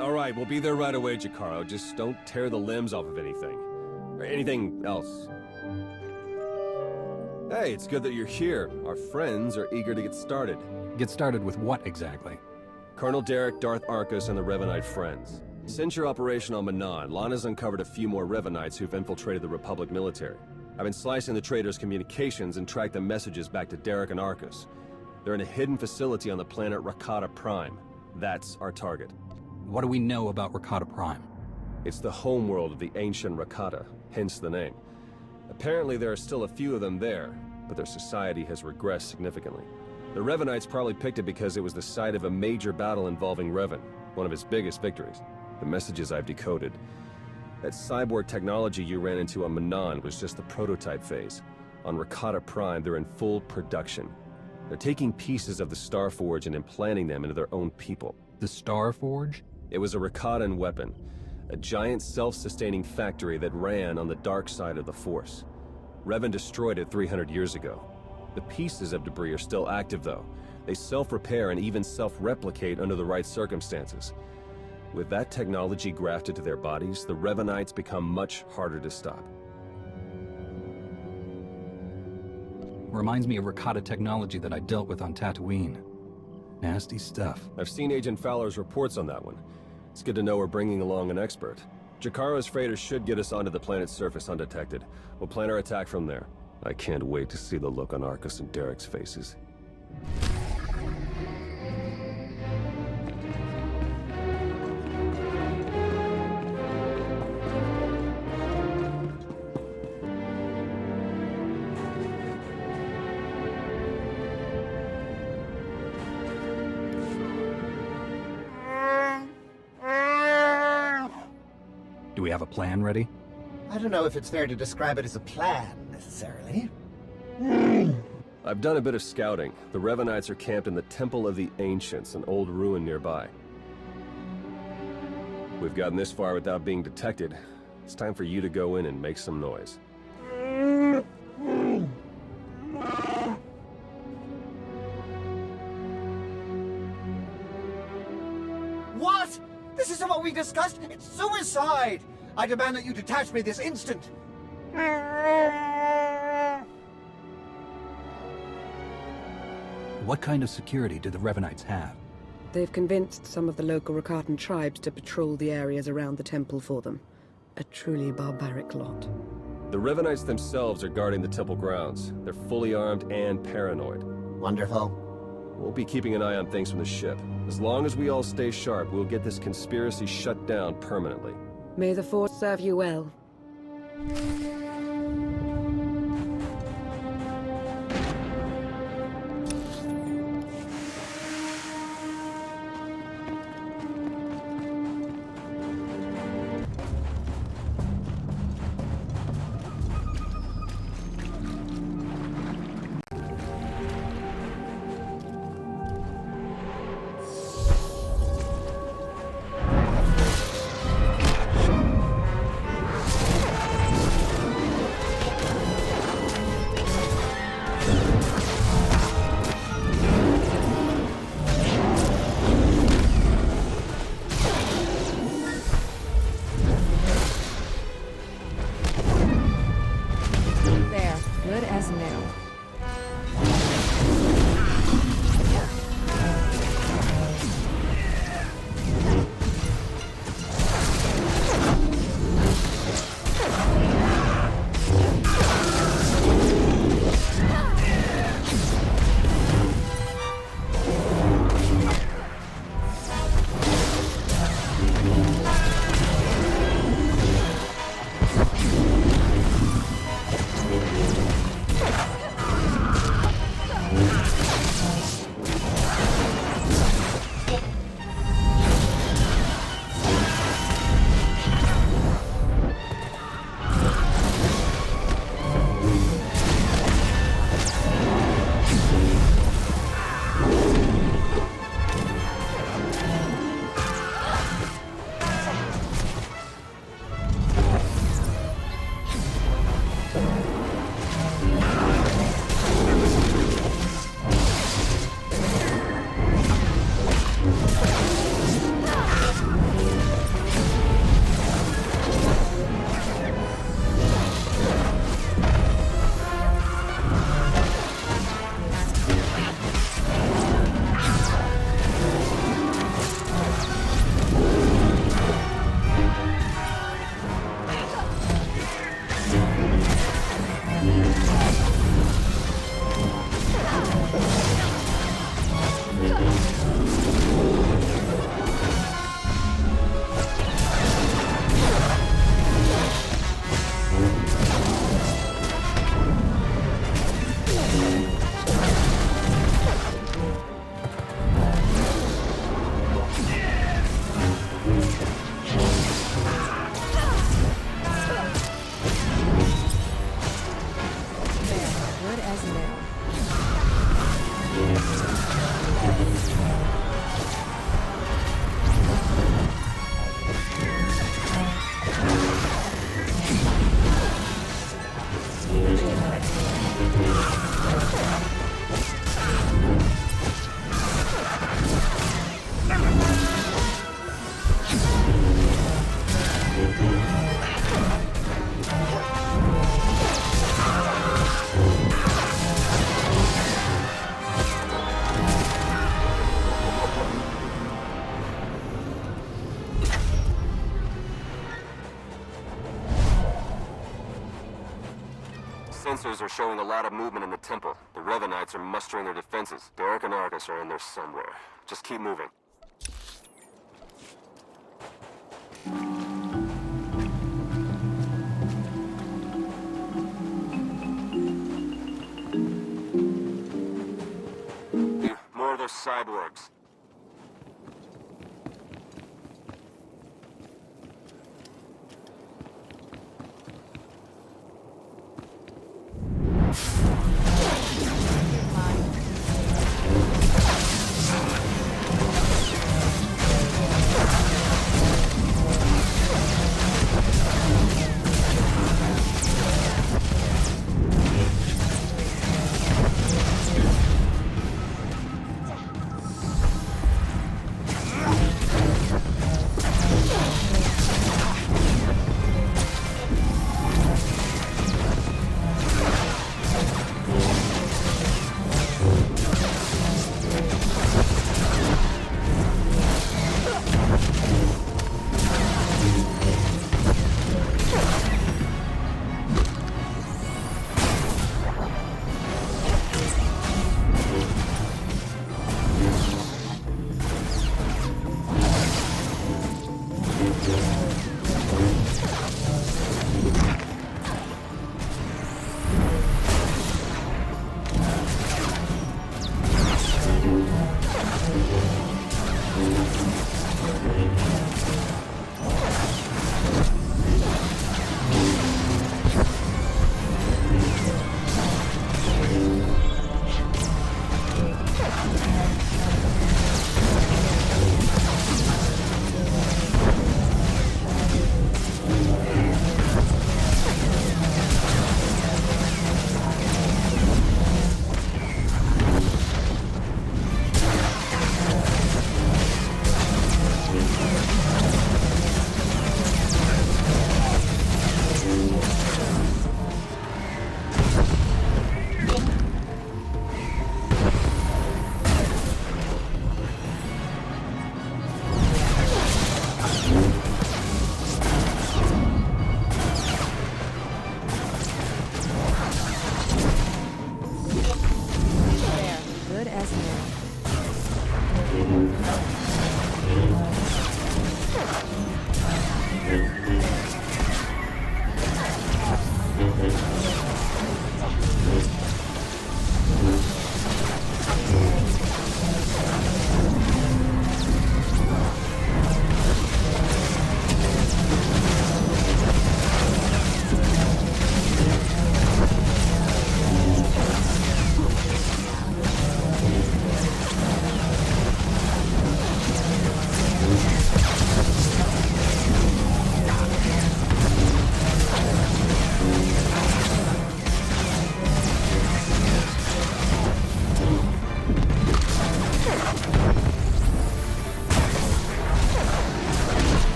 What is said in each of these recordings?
all right. We'll be there right away, Jakaro. Just don't tear the limbs off of anything. Or anything else. Hey, it's good that you're here. Our friends are eager to get started. Get started with what exactly? Colonel Derek, Darth Arcus, and the Revanite friends. Since your operation on Manan, Lana's uncovered a few more Revanites who've infiltrated the Republic military. I've been slicing the traitors' communications and tracked the messages back to Derek and Arcus. They're in a hidden facility on the planet Rakata Prime. That's our target. What do we know about Rakata Prime? It's the homeworld of the ancient Rakata, hence the name. Apparently there are still a few of them there, but their society has regressed significantly. The Revanites probably picked it because it was the site of a major battle involving Revan, one of his biggest victories. The messages I've decoded. That cyborg technology you ran into on Manan was just the prototype phase. On Rakata Prime, they're in full production. They're taking pieces of the Starforge and implanting them into their own people. The Starforge? It was a Rakatan weapon. A giant self-sustaining factory that ran on the dark side of the Force. Revan destroyed it 300 years ago. The pieces of debris are still active though. They self-repair and even self-replicate under the right circumstances. With that technology grafted to their bodies, the Revanites become much harder to stop. Reminds me of Rakata technology that I dealt with on Tatooine. Nasty stuff. I've seen Agent Fowler's reports on that one. It's good to know we're bringing along an expert. Jakaro's freighter should get us onto the planet's surface undetected. We'll plan our attack from there. I can't wait to see the look on Arcus and Derek's faces. Do we have a plan ready? I don't know if it's fair to describe it as a plan, necessarily. I've done a bit of scouting. The Revanites are camped in the Temple of the Ancients, an old ruin nearby. We've gotten this far without being detected. It's time for you to go in and make some noise. What? This isn't what we discussed! It's suicide! I demand that you detach me this instant! What kind of security do the Revanites have? They've convinced some of the local Rakatan tribes to patrol the areas around the temple for them. A truly barbaric lot. The Revanites themselves are guarding the temple grounds. They're fully armed and paranoid. Wonderful. We'll be keeping an eye on things from the ship. As long as we all stay sharp, we'll get this conspiracy shut down permanently. May the Force serve you well. sensors are showing a lot of movement in the temple. The Revanites are mustering their defenses. Derek and Argus are in there somewhere. Just keep moving. More of those cyborgs.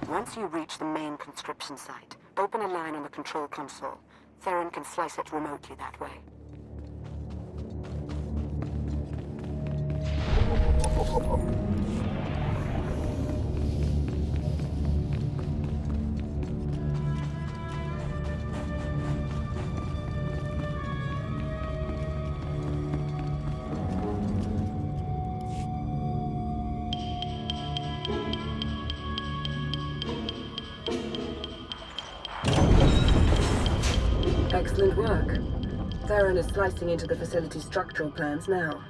Once you reach the main conscription site, open a line on the control console. Theron can slice it remotely that way. Excellent work. Theron is slicing into the facility's structural plans now.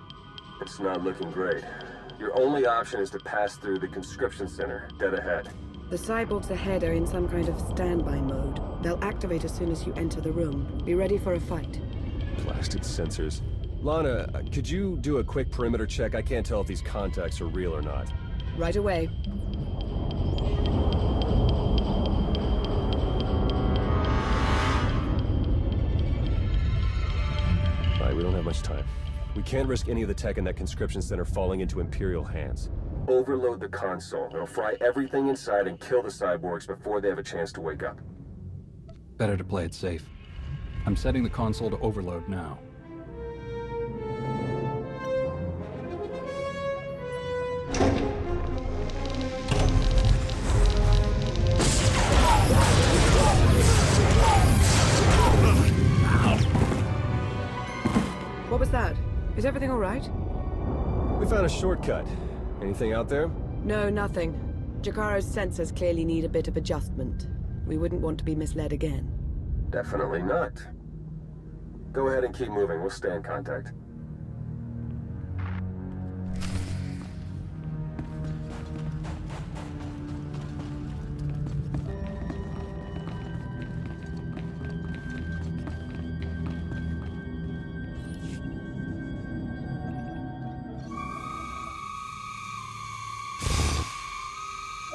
It's not looking great. Your only option is to pass through the conscription center, dead ahead. The cyborgs ahead are in some kind of standby mode. They'll activate as soon as you enter the room. Be ready for a fight. Blasted sensors. Lana, could you do a quick perimeter check? I can't tell if these contacts are real or not. Right away. All right, we don't have much time. We can't risk any of the tech in that conscription center falling into Imperial hands. Overload the console. It'll fry everything inside and kill the cyborgs before they have a chance to wake up. Better to play it safe. I'm setting the console to overload now. What was that? Is everything all right? We found a shortcut. Anything out there? No, nothing. Jakaro's sensors clearly need a bit of adjustment. We wouldn't want to be misled again. Definitely not. Go ahead and keep moving. We'll stay in contact.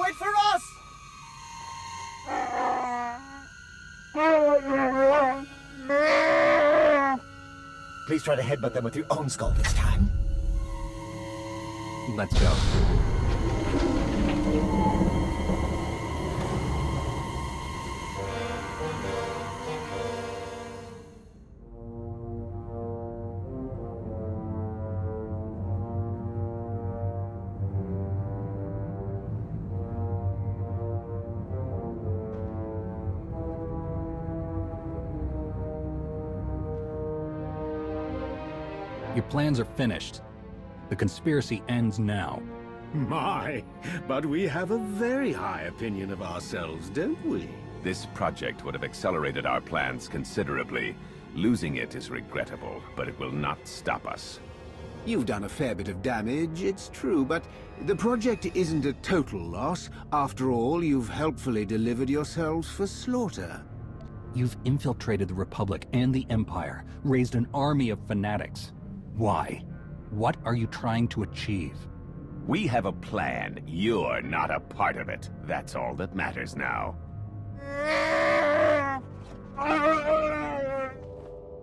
Wait for us! Please try to headbutt them with your own skull this time. Let's go. Your plans are finished. The conspiracy ends now. My, but we have a very high opinion of ourselves, don't we? This project would have accelerated our plans considerably. Losing it is regrettable, but it will not stop us. You've done a fair bit of damage, it's true, but the project isn't a total loss. After all, you've helpfully delivered yourselves for slaughter. You've infiltrated the Republic and the Empire, raised an army of fanatics. Why? What are you trying to achieve? We have a plan. You're not a part of it. That's all that matters now.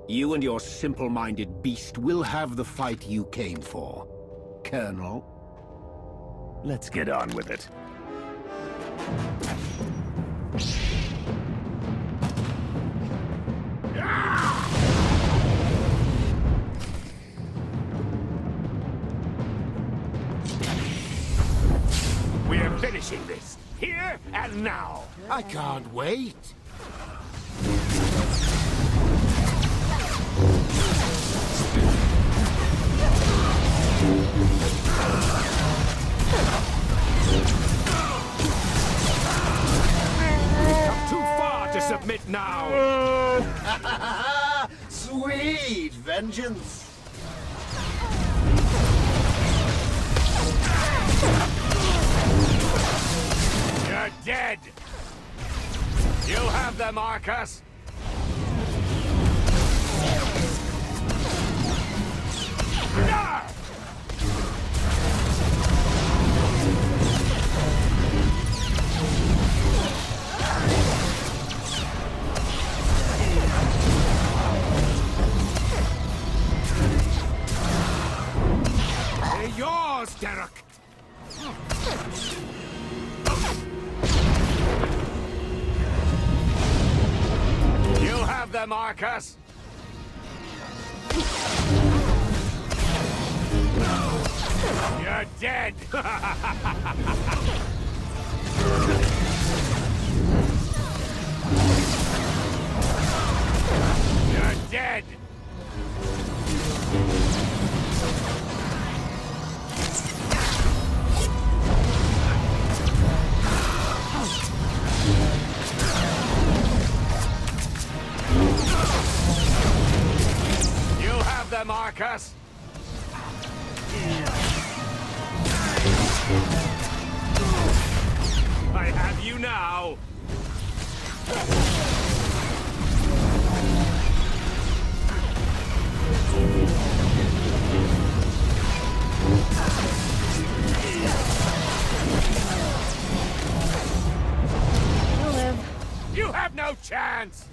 You and your simple-minded beast will have the fight you came for, Colonel. Let's get on with it. We are finishing this, here and now. I can't wait. Come too far to submit now. Sweet vengeance! You're dead! You have them, Marcus! They're yours, Derek! You have them, Marcus! You're dead! You're dead! You have them, Marcus! I have you now! You'll live. You have no chance!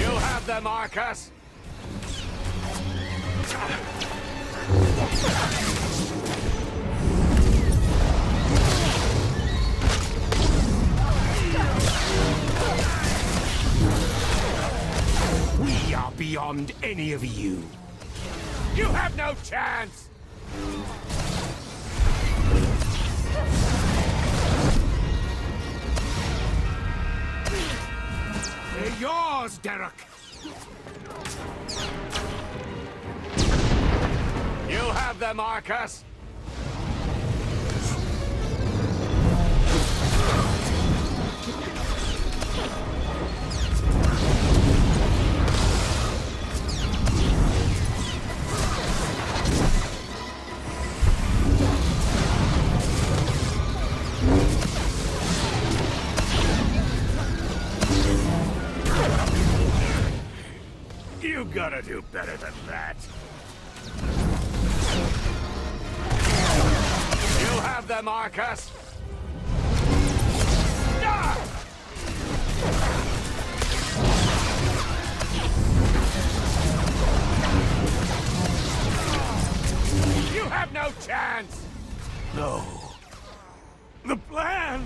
You have them, Arcus! We are beyond any of you. You have no chance! They're yours, Derek! You have them, Arcus! You gotta do better than that. You have them, Arcus! Ah! You have no chance! No. The plan!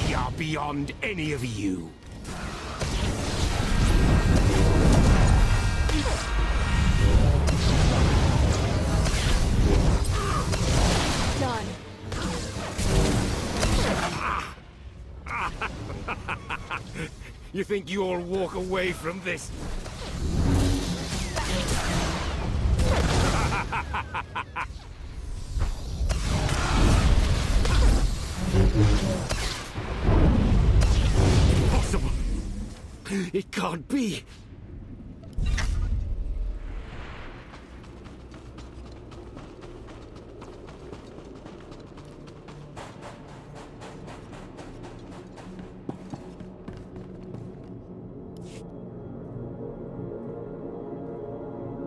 We are beyond any of you. Done. You think you'll walk away from this? Impossible! It can't be!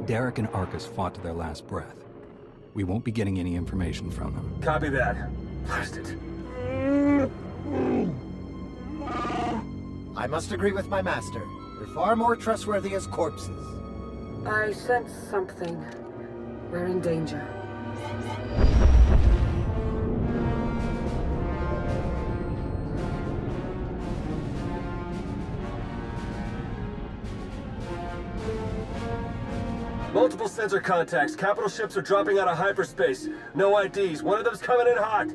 Derek and Arcus fought to their last breath. We won't be getting any information from them. Copy that. Blast it. I must agree with my master. They're far more trustworthy as corpses. I sense something. We're in danger. Multiple sensor contacts. Capital ships are dropping out of hyperspace. No IDs. One of them's coming in hot.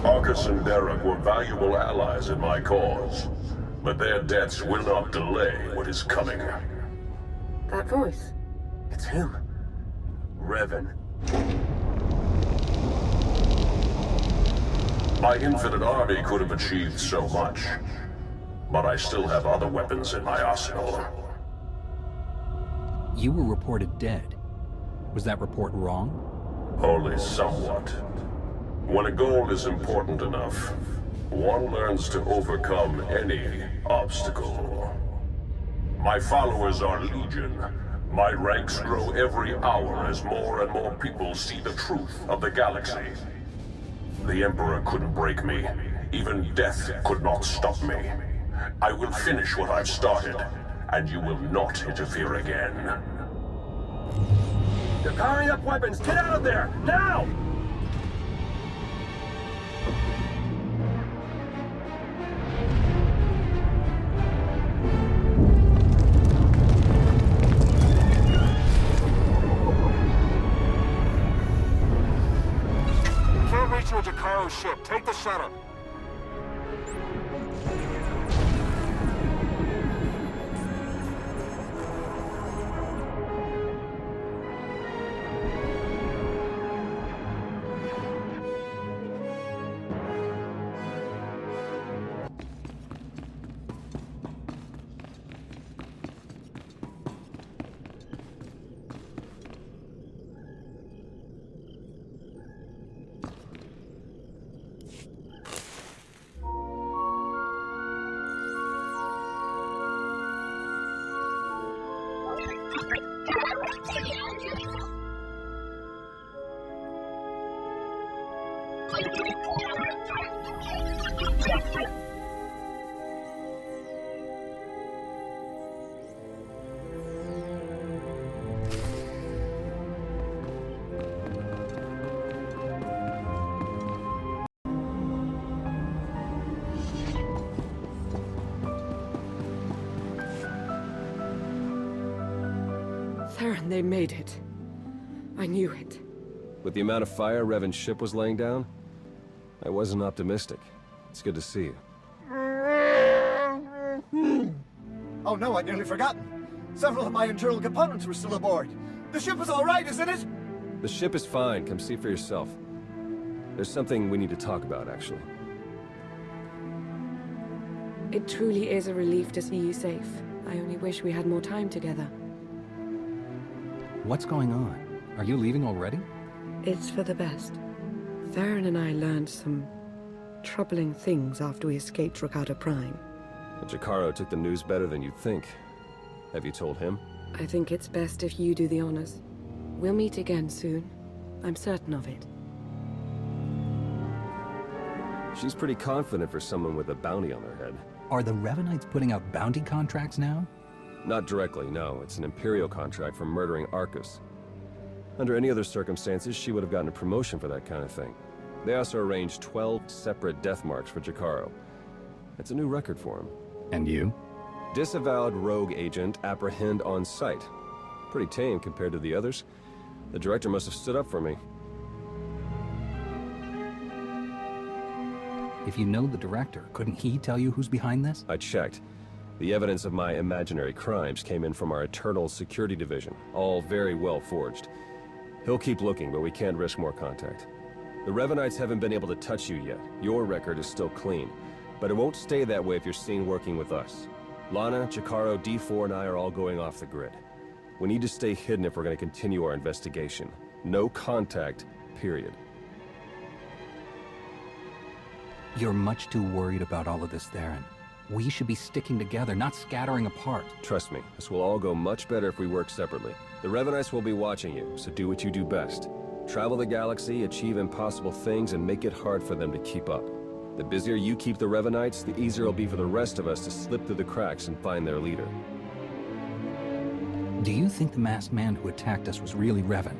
Arcus and Derek were valuable allies in my cause, but their deaths will not delay what is coming. That voice. It's him. Revan. My infinite army could have achieved so much, but I still have other weapons in my arsenal. You were reported dead. Was that report wrong? Only somewhat. When a goal is important enough, one learns to overcome any obstacle. My followers are legion. My ranks grow every hour as more and more people see the truth of the galaxy. The Emperor couldn't break me. Even death could not stop me. I will finish what I've started, and you will not interfere again. They're powering up weapons. Get out of there! Now! Can't reach your Jakaro ship. Take the shuttle. Theron, they made it. I knew it. With the amount of fire Revan's ship was laying down, I wasn't optimistic. It's good to see you. Oh no, I'd nearly forgotten. Several of my internal components were still aboard. The ship is all right, isn't it? The ship is fine. Come see for yourself. There's something we need to talk about, actually. It truly is a relief to see you safe. I only wish we had more time together. What's going on? Are you leaving already? It's for the best. Theron and I learned some troubling things after we escaped Rakata Prime. Jacaro took the news better than you'd think. Have you told him? I think it's best if you do the honors. We'll meet again soon. I'm certain of it. She's pretty confident for someone with a bounty on their head. Are the Revanites putting out bounty contracts now? Not directly, no. It's an Imperial contract for murdering Arcus. Under any other circumstances, she would have gotten a promotion for that kind of thing. They also arranged 12 separate death marks for Jacaro. It's a new record for him. And you? Disavowed rogue agent, apprehend on sight. Pretty tame compared to the others. The director must have stood up for me. If you know the director, couldn't he tell you who's behind this? I checked. The evidence of my imaginary crimes came in from our Eternal Security Division, all very well forged. He'll keep looking, but we can't risk more contact. The Revanites haven't been able to touch you yet. Your record is still clean. But it won't stay that way if you're seen working with us. Lana, Jacaro, D4, and I are all going off the grid. We need to stay hidden if we're going to continue our investigation. No contact, period. You're much too worried about all of this, Theron. We should be sticking together, not scattering apart. Trust me, this will all go much better if we work separately. The Revanites will be watching you, so do what you do best. Travel the galaxy, achieve impossible things, and make it hard for them to keep up. The busier you keep the Revanites, the easier it'll be for the rest of us to slip through the cracks and find their leader. Do you think the masked man who attacked us was really Revan?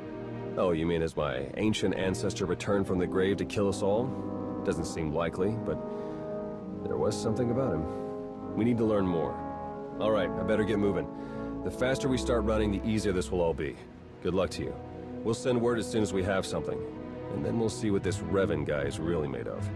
Oh, you mean as my ancient ancestor returned from the grave to kill us all? Doesn't seem likely, but there was something about him. We need to learn more. All right, I better get moving. The faster we start running, the easier this will all be. Good luck to you. We'll send word as soon as we have something. And then we'll see what this Revan guy is really made of.